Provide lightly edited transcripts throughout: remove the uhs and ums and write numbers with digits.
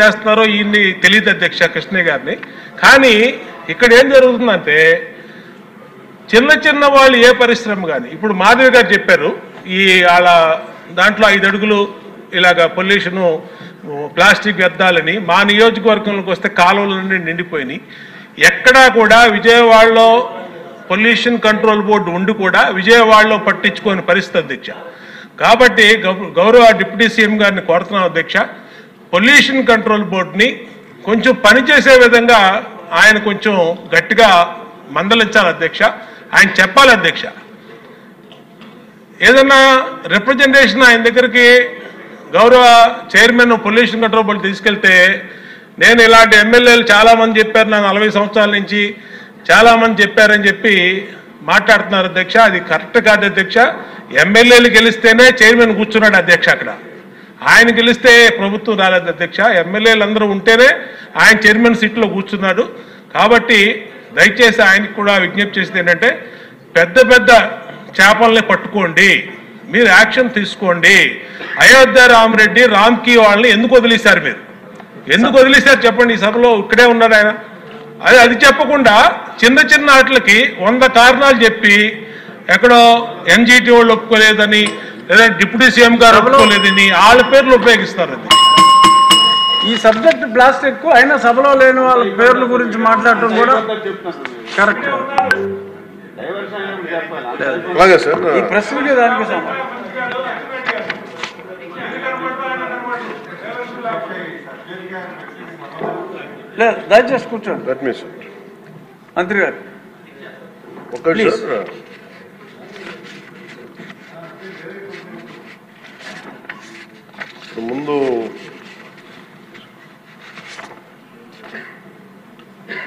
చేస్తున్నారో ఈయన్ని తెలియదు అధ్యక్ష కృష్ణయ్య గారిని. కానీ ఇక్కడ ఏం జరుగుతుందంటే చిన్న చిన్న వాళ్ళు ఏ పరిశ్రమ కానీ ఇప్పుడు మాధవి గారు చెప్పారు ఈ వాళ్ళ దాంట్లో 5 అడుగులు ఇలాగా పొల్యూషను ప్లాస్టిక్ వ్యర్థాలని మా నియోజకవర్గంలోకి వస్తే కాలువలన్నీ నిండిపోయినాయి. ఎక్కడా కూడా విజయవాడలో పొల్యూషన్ కంట్రోల్ బోర్డు ఉండి కూడా విజయవాడలో పట్టించుకోని పరిస్థితి అధ్యక్ష. కాబట్టి గౌరవ డిప్యూటీ సీఎం గారిని కోరుతున్నాం అధ్యక్ష, పొల్యూషన్ కంట్రోల్ బోర్డుని కొంచెం పనిచేసే విధంగా ఆయన కొంచెం గట్టిగా మందలించాలి అధ్యక్ష. ఆయన చెప్పాలి అధ్యక్ష, ఏదన్నా రిప్రజెంటేషన్ ఆయన దగ్గరికి గౌరవ చైర్మన్ పొల్యూషన్ కంట్రోల్ బోర్డు తీసుకెళ్తే నేను ఇలాంటి ఎమ్మెల్యేలు చాలామంది చెప్పారు, నాకు 40 సంవత్సరాల నుంచి చాలామంది చెప్పారని చెప్పి మాట్లాడుతున్నారు అధ్యక్ష. అది కరెక్ట్ కాదు అధ్యక్ష. ఎమ్మెల్యేలు గెలిస్తేనే చైర్మన్ కూర్చున్నాడు అధ్యక్ష. అక్కడ ఆయన గెలిస్తే ప్రభుత్వం రాలేదు అధ్యక్ష. ఎమ్మెల్యేలు అందరూ ఉంటేనే ఆయన చైర్మన్ సీట్లో కూర్చున్నాడు. కాబట్టి దయచేసి ఆయనకు కూడా విజ్ఞప్తి చేసేది ఏంటంటే పెద్ద పెద్ద చేపల్ని పట్టుకోండి, మీరు యాక్షన్ తీసుకోండి. అయోధ్య రామరెడ్డి రామ్కి వాళ్ళని ఎందుకు వదిలేశారు? మీరు ఎందుకు వదిలేశారు చెప్పండి. ఈ సభలో ఇక్కడే ఉన్నాడు ఆయన. అది చెప్పకుండా చిన్న చిన్న వాటికి 100 కారణాలు చెప్పి ఎక్కడో ఎన్జిటి వాళ్ళు ఒప్పుకోలేదని లేదా డిప్యూటీ సీఎం గారు ఒప్పుకోలేదని వాళ్ళ పేర్లు ఉపయోగిస్తారు. ఈ సబ్జెక్ట్ ప్లాస్టిక్ అయినా సభలో లేని వాళ్ళ పేర్ల గురించి మాట్లాడటం కూడా కరెక్ట్. అలాగే సార్, ఈ ప్రశ్నకి దానికి లేదు, దయచేసి కూర్చోండి మంత్రి గారు. ముందు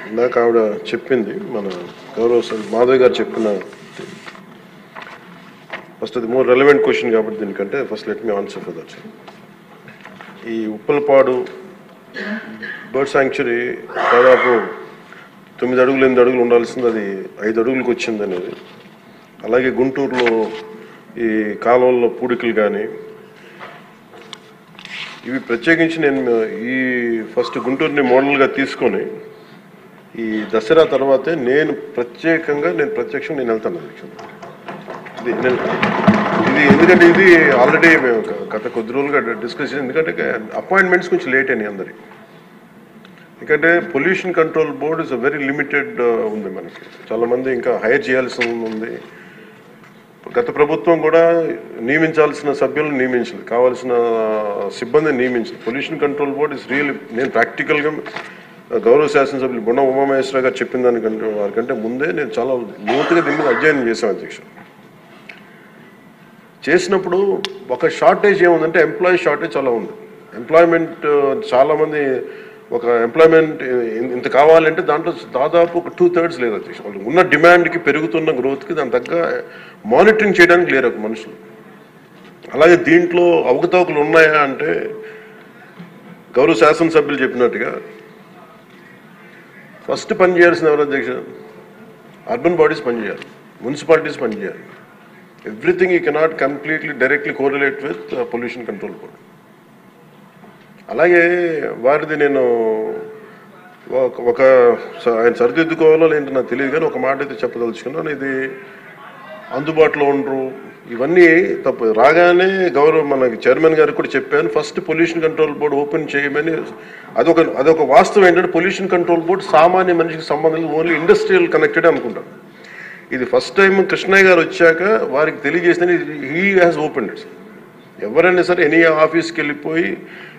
ఇందాక ఆవిడ చెప్పింది, మన గౌరవ మాధవి గారు చెప్పిన ఫస్ట్ అది మోర్ రెలవెంట్ క్వశ్చన్ కాబట్టి దీనికంటే first let me answer for that. ఈ ఉప్పలపాడు బర్డ్ శాంక్చురీ దాదాపు 9 అడుగులు 8 అడుగులు ఉండాల్సింది అది 5 అడుగులకు వచ్చింది అనేది. అలాగే గుంటూరులో ఈ కాలువల్లో పూడికలు కానీ ఇవి ప్రత్యేకించి నేను ఈ ఫస్ట్ గుంటూరుని మోడల్గా తీసుకొని ఈ దసరా తర్వాతే నేను ప్రత్యక్షంగా నేను వెళ్తాను ఇది ఎందుకంటే ఇది ఆల్రెడీ మేము గత కొద్ది రోజులుగా డిస్కస్ చేసి, ఎందుకంటే అపాయింట్మెంట్స్ కొంచెం లేట్ అయినాయి అందరి. ఎందుకంటే pollution control board is a very limited ఉంది, మనకి చాలామంది ఇంకా హైర్ చేయాల్సి ఉంది. గత ప్రభుత్వం కూడా నియమించాల్సిన సభ్యులను నియమించలేదు, కావాల్సిన సిబ్బందిని నియమించలేదు. Pollution control board is real. నేను ప్రాక్టికల్గా గౌరవ శాసనసభ్యులు బొండ ఉమామహేశ్వర గారు చెప్పిన దానికంటే వారికంటే ముందే నేను చాలా లోతుగా దీని మీద అధ్యయనం చేశాను అధ్యక్ష. చేసినప్పుడు ఒక షార్టేజ్ ఏముందంటే ఎంప్లాయీ షార్టేజ్ చాలా ఉంది. ఎంప్లాయ్మెంట్ చాలామంది ఒక ఎంప్లాయ్మెంట్ ఇంత కావాలంటే దాంట్లో దాదాపు ఒక 2/3 లేదు అధ్యక్ష. వాళ్ళు ఉన్న డిమాండ్కి పెరుగుతున్న గ్రోత్కి దాని తగ్గ మానిటరింగ్ చేయడానికి లేరు ఒక మనుషులు. అలాగే దీంట్లో అవకతవకలు ఉన్నాయా అంటే గౌరవ శాసనసభ్యులు చెప్పినట్టుగా ఫస్ట్ పని చేయాల్సిన ఎవరు అధ్యక్ష? అర్బన్ బాడీస్ పనిచేయాలి, మున్సిపాలిటీస్ పనిచేయాలి. Everything you cannot completely directly correlate with pollution control board. అలాగే వారిది నేను ఆయన సరిదిద్దుకోవాలో లేదంటే నాకు తెలియదు, కానీ ఒక మాట అయితే చెప్పదలుచుకున్నాను. ఇది అందుబాటులో ఉండరు, ఇవన్నీ తప్పు. రాగానే గౌరవ మనకి చైర్మన్ గారికి కూడా చెప్పాను, first pollution control board open చేయమని. అదొక వాస్తవం ఏంటంటే పొల్యూషన్ కంట్రోల్ బోర్డు సామాన్య మనిషికి సంబంధం ఓన్లీ ఇండస్ట్రియల్ కనెక్టెడ్ అనుకుంటాను. ఇది ఫస్ట్ టైం కృష్ణయ్య గారు వచ్చాక వారికి తెలియజేసిన హీ హ్యాస్ ఓపెన్డ్ ఇట్. ఎవరైనా సరే ఎనీ ఆఫీస్కి వెళ్ళిపోయి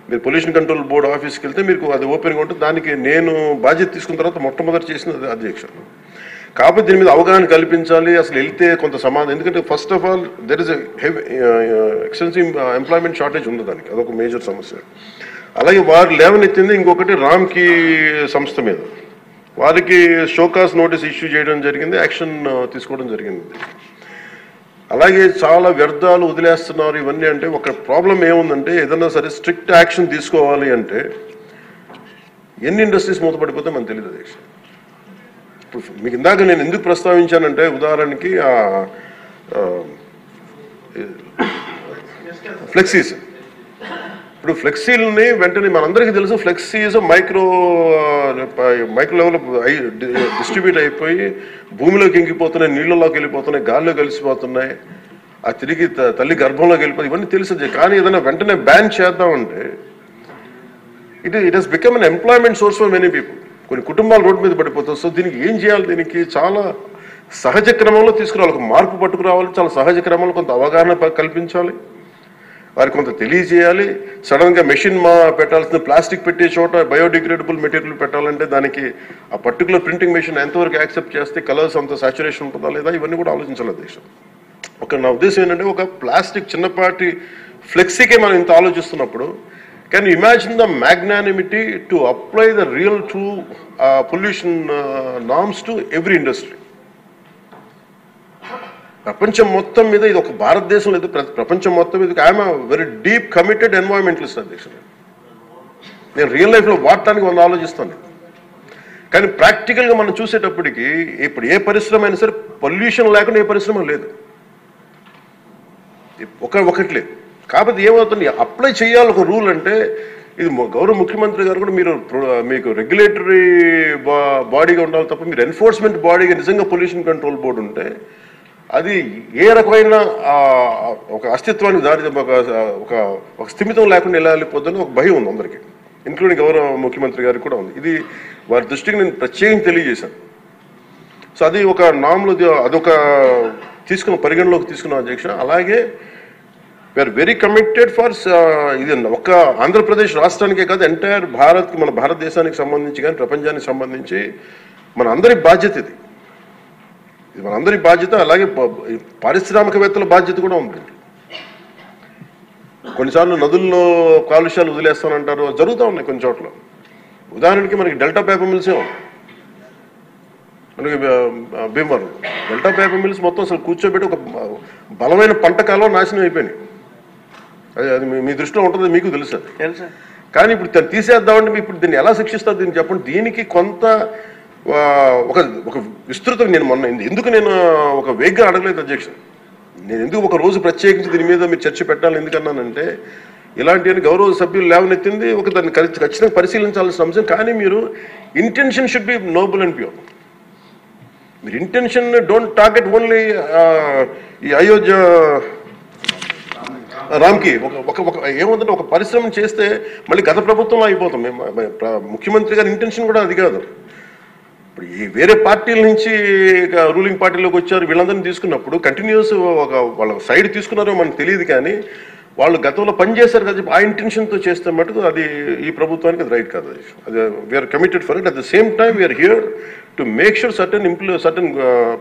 మీరు పొల్యూషన్ కంట్రోల్ బోర్డు ఆఫీస్కి వెళ్తే మీకు అది ఓపెన్గా ఉంటుంది. దానికి నేను బాధ్యత తీసుకున్న తర్వాత మొట్టమొదటి చేసిన అధ్యక్ష. కాకపోతే దీని మీద అవగాహన కల్పించాలి, అసలు వెళ్తే కొంత సమాధానం. ఎందుకంటే first of all there is extensive employment shortage ఉంది, దానికి అదొక మేజర్ సమస్య. అలాగే వారు లేవనెత్తింది ఇంకొకటి రామ్కి సంస్థ మీద, వారికి షోకాస్ నోటీస్ ఇష్యూ చేయడం జరిగింది, యాక్షన్ తీసుకోవడం జరిగింది. అలాగే చాలా వ్యర్థాలు వదిలేస్తున్నారు ఇవన్నీ. అంటే ఒక ప్రాబ్లం ఏముందంటే ఏదన్నా సరే స్ట్రిక్ట్ యాక్షన్ తీసుకోవాలి అంటే ఎన్ని ఇండస్ట్రీస్ మూతపడిపోతే మనకు తెలియదు అధ్యక్ష. ఇప్పుడు మీకు ఇందాక నేను ఎందుకు ప్రస్తావించానంటే ఉదాహరణకి ఫ్లెక్సీస్ ఇప్పుడు ఫ్లెక్సీలని వెంటనే మనందరికీ తెలుసు, ఫ్లెక్సీస్ మైక్రో లెవెల్ డిస్ట్రిబ్యూట్ అయిపోయి భూమిలోకి ఇంకిపోతున్నాయి, నీళ్ళలోకి వెళ్ళిపోతున్నాయి, గాల్లో కలిసిపోతున్నాయి, ఆ తిరిగి తల్లి గర్భంలోకి వెళ్ళిపోతుంది, ఇవన్నీ తెలుసు. కానీ ఏదైనా వెంటనే బ్యాన్ చేద్దామంటే it has become an employment source for many people. కొన్ని కుటుంబాలు రోడ్డు మీద పడిపోతాయి. సో దీనికి ఏం చేయాలి? దీనికి చాలా సహజ క్రమంలో తీసుకురావాలి, ఒక మార్పు పట్టుకురావాలి, చాలా సహజ క్రమంలో కొంత అవగాహన కల్పించాలి, వారికి కొంత తెలియజేయాలి. సడన్గా మెషిన్ పెట్టాల్సిన ప్లాస్టిక్ పెట్టే చోట బయోడిగ్రేడబుల్ మెటీరియల్ పెట్టాలంటే దానికి ఆ పర్టికులర్ ప్రింటింగ్ మెషిన్ ఎంతవరకు యాక్సెప్ట్ చేస్తే కలర్స్ అంత సాచురేషన్ ఉంటుందా లేదా, ఇవన్నీ కూడా ఆలోచించాలి దేశం. నా ఉద్దేశం ఏంటంటే ఒక ప్లాస్టిక్ చిన్నపాటి ఫ్లెక్సీకే మనం ఇంత ఆలోచిస్తున్నప్పుడు, can you imagine the magnanimity to apply the real true pollution norms to every industry. ప్రపంచం మొత్తం మీద ఇది ఒక భారతదేశం లేదు, ప్రపంచం మొత్తం మీద I'm very deep committed environmentalist అధ్యక్షుడు. నేను రియల్ లైఫ్లో వాడటానికి వంద ఆలోచిస్తాను. కానీ ప్రాక్టికల్గా మనం చూసేటప్పటికి ఇప్పుడు ఏ పరిశ్రమ అయినా సరే పొల్యూషన్ లేకుండా ఏ పరిశ్రమ లేదు, ఒకటి లేదు. కాకపోతే ఏమవుతుంది, అప్లై చేయాలి ఒక రూల్ అంటే ఇది గౌరవ ముఖ్యమంత్రి గారు కూడా మీకు రెగ్యులేటరీ బాడీగా ఉండాలి తప్ప మీరు ఎన్ఫోర్స్మెంట్ బాడీగా నిజంగా పొల్యూషన్ కంట్రోల్ బోర్డు ఉంటే అది ఏ రకమైన ఒక అస్తిత్వానికి దారి ఒక స్థిమితం లేకుండా ఎలా వెళ్ళిపోతుందని ఒక భయం ఉంది అందరికీ, ఇంక్లూడింగ్ గౌరవ ముఖ్యమంత్రి గారికి కూడా ఉంది. ఇది వారి దృష్టికి నేను ప్రత్యేకంగా తెలియజేశాను. సో అది ఒక నామ్లో అదొక పరిగణలోకి తీసుకున్నాం అధ్యక్ష. అలాగే వీఆర్ వెరీ కమిటెడ్ ఫర్ ఇది ఒక్క ఆంధ్రప్రదేశ్ రాష్ట్రానికే కాదు, ఎంటైర్ మన భారతదేశానికి సంబంధించి కానీ ప్రపంచానికి సంబంధించి మన అందరి బాధ్యత ఇది మనందరి బాధ్యత. అలాగే పారిశ్రామికవేత్తల బాధ్యత కూడా ఉంది. కొన్నిసార్లు నదుల్లో కాలుష్యాలు వదిలేస్తానంటారు, జరుగుతూ ఉన్నాయి కొన్ని చోట్ల. ఉదాహరణకి మనకి డెల్టా పేపర్ మిల్సే ఉంది, మనకి భీమవరం డెల్టా పేపర్ మిల్స్ మొత్తం అసలు కూర్చోబెట్టి ఒక బలమైన పంట కాలం నాశనం అయిపోయినాయి. అది మీ దృష్టిలో ఉంటుంది, మీకు తెలుసు. కానీ ఇప్పుడు తీసేద్దామంటే ఇప్పుడు దీన్ని ఎలా శిక్షిస్తారు దీన్ని చెప్పండి. దీనికి కొంత ఒక విస్తృతం నేను ఎందుకు ఒక వేగ్గా అడగలేదు అధ్యక్ష. నేను ఎందుకు ఒక రోజు ప్రత్యేకించి దీని మీద మీరు చర్చ పెట్టాలని ఎందుకన్నానంటే ఇలాంటి గౌరవ సభ్యులు లేవనెత్తింది దాన్ని ఖచ్చితంగా పరిశీలించాల్సిన అంశం. కానీ మీరు intention should be Nobel and pure. మీరు ఇంటెన్షన్ డోంట్ టార్గెట్ ఓన్లీ ఈ అయోధ్య రామ్కి ఏముందంటే ఒక పరిశ్రమ చేస్తే మళ్ళీ గత ప్రభుత్వంలో అయిపోతాం. ముఖ్యమంత్రి గారి ఇంటెన్షన్ కూడా అది కాదు. ఇప్పుడు ఈ వేరే పార్టీల నుంచి రూలింగ్ పార్టీలోకి వచ్చారు, వీళ్ళందరినీ తీసుకున్నప్పుడు కంటిన్యూస్ వాళ్ళ సైడ్ తీసుకున్నారో మనకు తెలియదు. కానీ వాళ్ళు గతంలో పనిచేశారు కదా, ఆ ఇంటెన్షన్తో చేస్తే మటుకు అది ఈ ప్రభుత్వానికి అది రైట్ కాదు. అది we're committed for it. At the same time we're here to make sure certain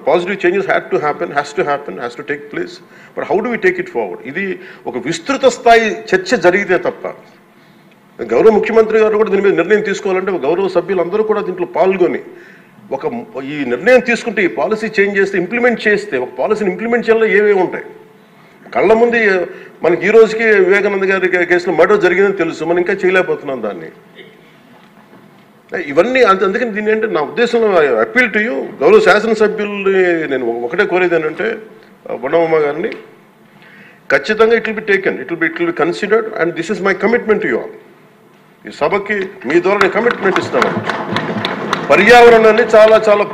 positive changes has to take place. But how do we take it forward? ఇది ఒక విస్తృత స్థాయి చర్చ జరిగితే తప్ప గౌరవ ముఖ్యమంత్రి గారు కూడా దీని మీద నిర్ణయం తీసుకోవాలంటే గౌరవ సభ్యులందరూ కూడా దీంట్లో పాల్గొని ఈ నిర్ణయం తీసుకుంటే, ఈ పాలసీ చేంజ్ చేస్తే, ఇంప్లిమెంట్ చేస్తే, ఒక పాలసీని ఇంప్లిమెంట్ చేయాలో ఏమేమి ఉంటాయి కళ్ళ ముందు. మనకి ఈ రోజుకి వివేకానంద గారి కేసులో మర్డర్ జరిగిందని తెలుసు, మనం ఇంకా చేయలేకపోతున్నాం దాన్ని. ఇవన్నీ అందుకని దీన్ని అంటే నా ఉద్దేశంలో అప్పీల్ టు యూ గౌరవ శాసనసభ్యుల్ని నేను ఒకటే కోరేది ఏంటంటే బొండమ్మ గారిని ఖచ్చితంగా it will be taken, it will be considered and this is my commitment to you all. ఈ సభకి మీ ద్వారా నేను కమిట్మెంట్ ఇస్తాను. పర్యావరణాన్ని చాలా చాలా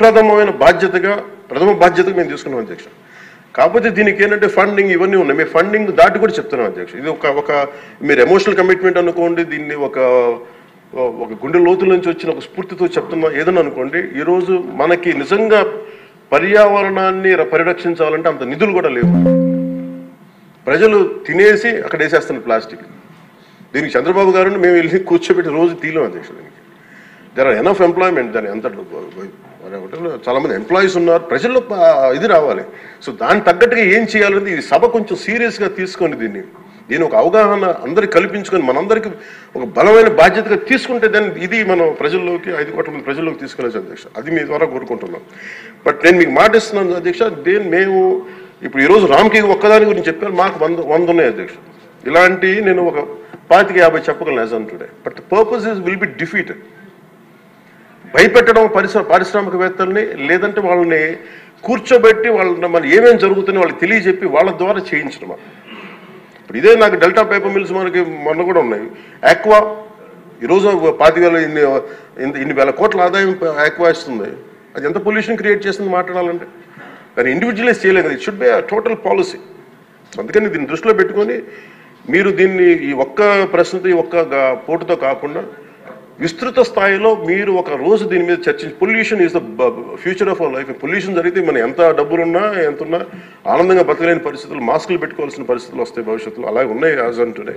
ప్రథమ బాధ్యతగా మేము తీసుకున్నాం అధ్యక్ష. కాకపోతే దీనికి ఏంటంటే ఫండింగ్ ఇవన్నీ ఉన్నాయి. మేము ఫండింగ్ దాటి కూడా చెప్తున్నాం అధ్యక్ష. ఇది ఒక మీరు ఎమోషనల్ కమిట్మెంట్ అనుకోండి, దీన్ని ఒక గుండె లోతుల నుంచి వచ్చిన ఒక స్ఫూర్తితో చెప్తున్నా ఏదన్నా అనుకోండి. ఈరోజు మనకి నిజంగా పర్యావరణాన్ని పరిరక్షించాలంటే అంత నిధులు కూడా లేవు. ప్రజలు తినేసి అక్కడ వేసేస్తున్నారు ప్లాస్టిక్. దీనికి చంద్రబాబు గారు మేము వెళ్ళి కూర్చోబెట్టి రోజు తీయలేం అధ్యక్ష. దీనికి దేర్ ఆర్ ఎనఫ్ ఎంప్లాయ్మెంట్. దాని అంత చాలా మంది ఎంప్లాయీస్ ఉన్నారు, ప్రజల్లో ఇది రావాలి. సో దానికి తగ్గట్టుగా ఏం చేయాలనేది ఈ సభ కొంచెం సీరియస్గా తీసుకొని దీని ఒక అవగాహన అందరికి కల్పించుకొని మనందరికి ఒక బలమైన బాధ్యతగా తీసుకుంటే దాన్ని ఇది మనం ప్రజల్లోకి 5 కోట్ల మంది ప్రజల్లోకి తీసుకెళ్ళచ్చు అధ్యక్ష. అది మీ ద్వారా కోరుకుంటున్నాం. బట్ నేను మీకు మాట ఇస్తున్నాను అధ్యక్ష, మేము ఇప్పుడు ఈరోజు రామ్కి ఒక్కదాని గురించి చెప్పాను, మాకు 100 ఉన్నాయి అధ్యక్ష. ఇలాంటి నేను ఒక 25-50 చెప్పగలను as on today. But the purpose will be defeated. భయపెట్టడం పారిశ్రామికవేత్తల్ని, లేదంటే వాళ్ళని కూర్చోబెట్టి వాళ్ళని ఏమేమి జరుగుతుందో వాళ్ళకి తెలియజెప్పి వాళ్ళ ద్వారా చేయించడం. ఇప్పుడు ఇదే నాకు డెల్టా పేపర్ మిల్స్ మనకి మొన్న కూడా ఉన్నాయి. ఆక్వా ఈరోజు 25,000 ఇన్ని వేల కోట్ల ఆదాయం ఆక్వా ఇస్తుంది. అది ఎంత పొల్యూషన్ క్రియేట్ చేస్తుంది మాట్లాడాలంటే. కానీ ఇండివిజువలైజ్ చేయలేదు కదా, it should be total policy. అందుకని దీన్ని దృష్టిలో పెట్టుకొని మీరు దీన్ని ఈ ఒక్క ప్రశ్నతో ఈ ఒక్క పోటుతో కాకుండా విస్తృత స్థాయిలో మీరు ఒక రోజు దీని మీద చర్చించి, pollution is the future of our life. Pollution జరిగితే మనం ఎంత డబ్బులున్నా ఎంతున్నా ఆనందంగా బతకలేని పరిస్థితులు, మాస్కులు పెట్టుకోవాల్సిన పరిస్థితులు వస్తాయి భవిష్యత్తులో. అలాగే ఉన్నాయి యాజ్ ఆన్ టుడే.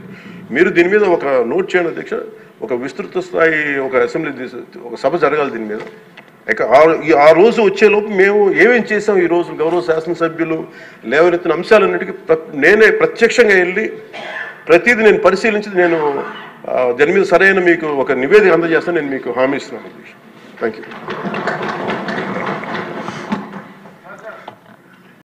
మీరు దీని మీద ఒక నోట్ చేయండి అధ్యక్ష. ఒక విస్తృత స్థాయి ఒక అసెంబ్లీ ఒక సభ జరగాలి దీని మీద. ఆ రోజు వచ్చేలోపు మేము ఏమేం చేసాం, ఈ రోజు గౌరవ శాసనసభ్యులు లేవనెత్తిన అంశాలన్నిటికీ నేనే ప్రత్యక్షంగా వెళ్ళి ప్రతిదీ నేను పరిశీలించి నేను దాని మీద సరైన మీకు ఒక నివేదిక అందజేస్తాను. నేను మీకు హామీ ఇస్తున్నాను. Thank you.